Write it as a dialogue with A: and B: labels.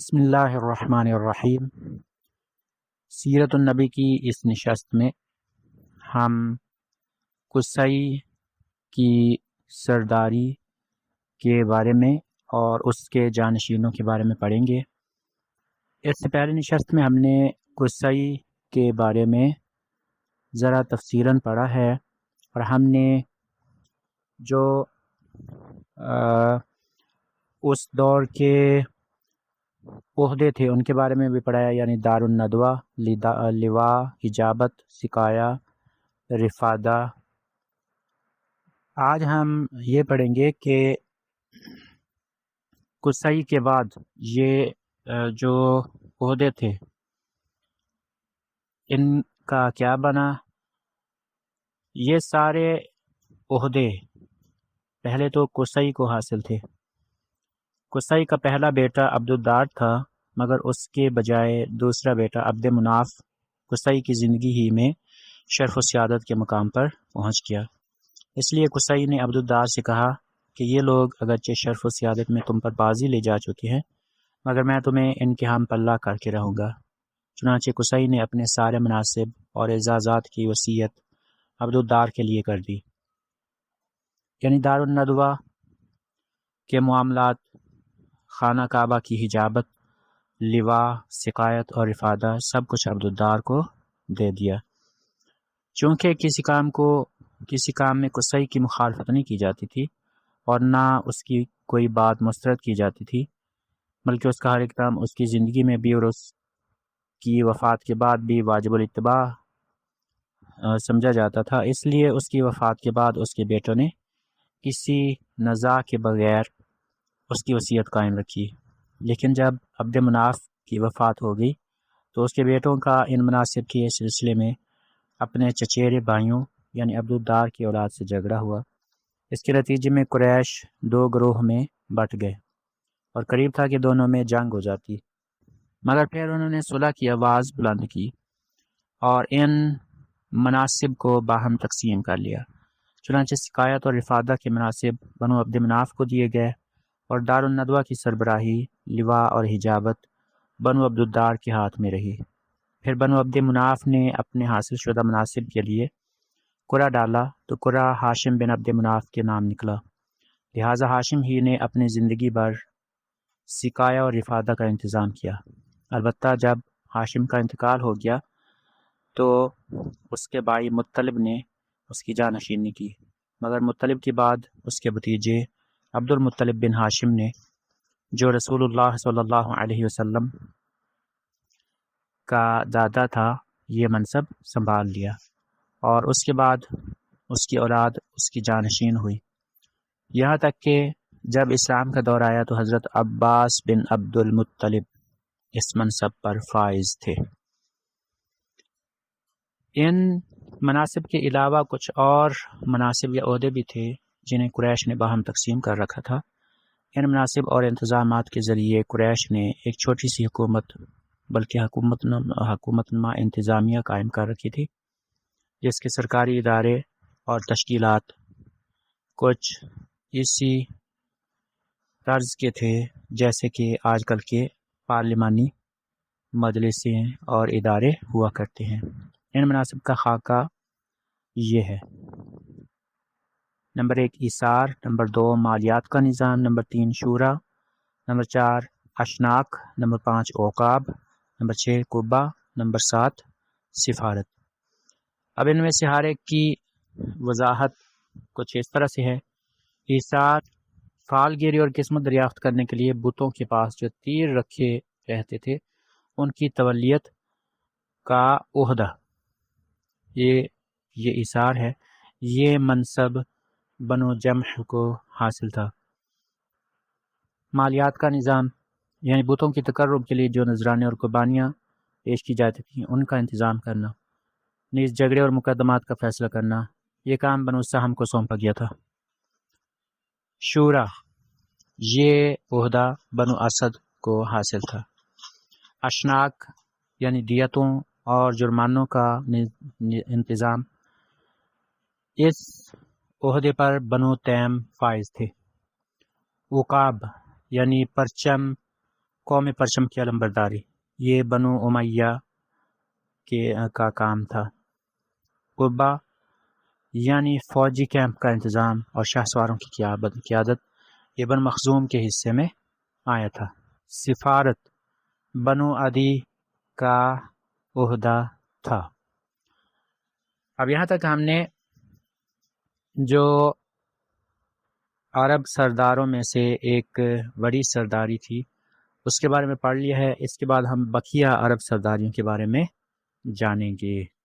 A: بسم اللہ الرحمن الرحیم۔ سیرت النبی کی اس نشست میں ہم قصی کی سرداری کے بارے میں اور اس کے جانشینوں کے بارے میں پڑھیں گے۔ اس سے پہلے نشست میں ہم نے قصی کے بارے میں ذرا تفصیلاً پڑھا ہے اور ہم نے جو اس دور کے عہدے تھے ان کے بارے میں بھی پڑھایا، یعنی دار الندوہ، لواء، حجابت، سقایا، رفادہ۔ آج ہم یہ پڑھیں گے کہ قصی کے بعد یہ جو عہدے تھے ان کا کیا بنا۔ یہ سارے عہدے پہلے تو قصی کو حاصل تھے۔ قصی کا پہلا بیٹا عبدالدار تھا، مگر اس کے بجائے دوسرا بیٹا عبد مناف قصی کی زندگی ہی میں شرف و سعادت کے مقام پر پہنچ گیا۔ اس لیے قصی نے عبدالدار سے کہا کہ یہ لوگ اگرچہ شرف و سعادت میں تم پر بازی لے جا چکے ہیں، مگر میں تمہیں ان کے ہم پلہ کر کے رہوں گا۔ چنانچہ قصی نے اپنے سارے مناصب اور اعزازات کی وصیت عبدالدار کے لیے کر دی، یعنی دار الندوہ کے معاملات، خانہ کعبہ کی حجابت، لواء، سقایت اور رفادہ سب کچھ عبدالدار کو دے دیا۔ چونکہ کسی کام میں قصی کی مخالفت نہیں کی جاتی تھی اور نہ اس کی کوئی بات مسترد کی جاتی تھی، بلکہ اس کا ہر اقدام اس کی زندگی میں بھی اور اس کی وفات کے بعد بھی واجب الاتباع سمجھا جاتا تھا، اس لیے اس کی وفات کے بعد اس کے بیٹوں نے کسی نزاع کے بغیر اس کی وصیت قائم رکھی۔ لیکن جب عبد مناف کی وفات ہو گئی تو اس کے بیٹوں کا ان مناصب کے سلسلے میں اپنے چچیرے بھائیوں یعنی عبدالدار کی اولاد سے جھگڑا ہوا۔ اس کے نتیجے میں قریش دو گروہ میں بٹ گئے اور قریب تھا کہ دونوں میں جنگ ہو جاتی، مگر پھر انہوں نے صلح کی آواز بلند کی اور ان مناصب کو باہم تقسیم کر لیا۔ چنانچہ سقایت اور رفادہ کے مناصب بنو عبد مناف کو دیے گئے اور دار الندوہ کی سربراہی، لواء اور حجابت بنو عبدالدار کے ہاتھ میں رہی۔ پھر بنو عبد مناف نے اپنے حاصل شدہ مناصب کے لیے قرعہ ڈالا تو قرعہ ہاشم بن عبد مناف کے نام نکلا، لہٰذا ہاشم ہی نے اپنی زندگی بھر سقایا اور رفادہ کا انتظام کیا۔ البتہ جب ہاشم کا انتقال ہو گیا تو اس کے بھائی مطلب نے اس کی جانشینی کی، مگر مطلب کے بعد اس کے بھتیجے عبد المطلب بن ہاشم نے، جو رسول اللہ صلی اللہ علیہ وسلم کا دادا تھا، یہ منصب سنبھال لیا اور اس کے بعد اس کی اولاد اس کی جانشین ہوئی، یہاں تک کہ جب اسلام کا دور آیا تو حضرت عباس بن عبد المطلب اس منصب پر فائز تھے۔ ان مناصب کے علاوہ کچھ اور مناصب یا عہدے بھی تھے جنہیں قریش نے باہم تقسیم کر رکھا تھا۔ ان مناصب اور انتظامات کے ذریعے قریش نے ایک چھوٹی سی حکومت، بلکہ حکومت نما انتظامیہ قائم کر رکھی تھی، جس کے سرکاری ادارے اور تشکیلات کچھ اسی طرز کے تھے جیسے کہ آج کل کے پارلیمانی مجلسیں اور ادارے ہوا کرتے ہیں۔ ان مناصب کا خاکہ یہ ہے: نمبر 1 ایثار، نمبر 2 مالیات کا نظام، نمبر 3 شورا، نمبر 4 اشناک، نمبر 5 عقاب، نمبر 6 قبہ، نمبر 7 سفارت۔ اب ان میں سے ہر ایک کی وضاحت کچھ اس طرح سے ہے۔ ایثار فال گیری اور قسمت دریافت کرنے کے لیے بتوں کے پاس جو تیر رکھے رہتے تھے ان کی تولیت کا عہدہ، یہ ایثار ہے۔ یہ منصب بنو جمح کو حاصل تھا۔ مالیات کا نظام، یعنی بتوں کی تقرب کے لیے جو نذرانے اور قربانیاں پیش کی جاتی تھیں ان کا انتظام کرنا، نیز جھگڑے اور مقدمات کا فیصلہ کرنا، یہ کام بنو سہم کو سونپا گیا تھا۔ شورا، یہ عہدہ بنو اسد کو حاصل تھا۔ اشناک، یعنی دیتوں اور جرمانوں کا انتظام، اس عہدے پر بنو تیم فائز تھے۔ عقاب، یعنی پرچم قوم پرچم کی علمبرداری، یہ بنو امیہ کا کام تھا۔ قبا یعنی فوجی کیمپ کا انتظام اور شاہ سواروں کی قیادت ابن مخزوم کے حصے میں آیا تھا۔ سفارت بنو عدی کا عہدہ تھا۔ اب یہاں تک ہم نے جو عرب سرداروں میں سے ایک بڑی سرداری تھی اس کے بارے میں پڑھ لیا ہے۔ اس کے بعد ہم بقیہ عرب سرداریوں کے بارے میں جانیں گے۔